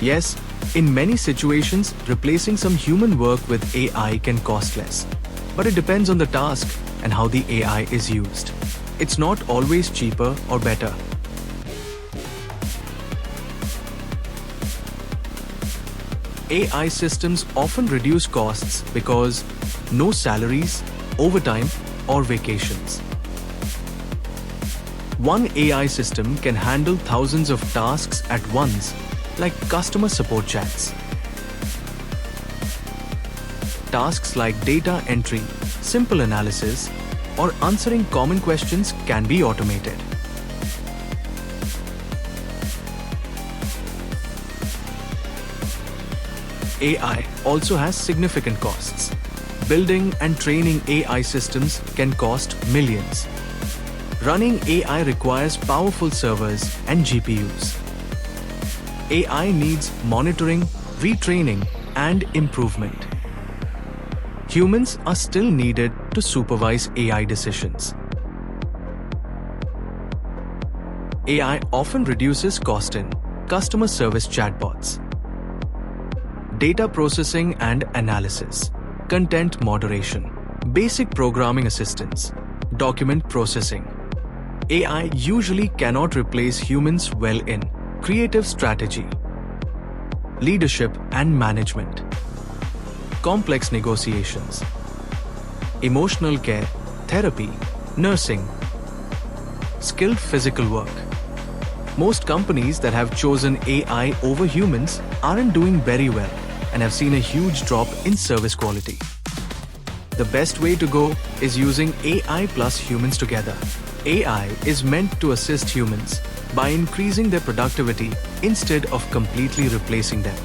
Yes, in many situations, replacing some human work with AI can cost less. But it depends on the task and how the AI is used. It's not always cheaper or better. AI systems often reduce costs because no salaries, overtime, or vacations. One AI system can handle thousands of tasks at once, like customer support chats. Tasks like data entry, simple analysis, or answering common questions can be automated. AI also has significant costs. Building and training AI systems can cost millions. Running AI requires powerful servers and GPUs. AI needs monitoring, retraining, and improvement. Humans are still needed to supervise AI decisions. AI often reduces cost in customer service chatbots, data processing and analysis, content moderation, basic programming assistance, document processing. AI usually cannot replace humans well in creative strategy, leadership and management, complex negotiations, emotional care, therapy, nursing, skilled physical work. Most companies that have chosen AI over humans aren't doing very well and have seen a huge drop in service quality. The best way to go is using AI plus humans together. AI is meant to assist humans by increasing their productivity instead of completely replacing them.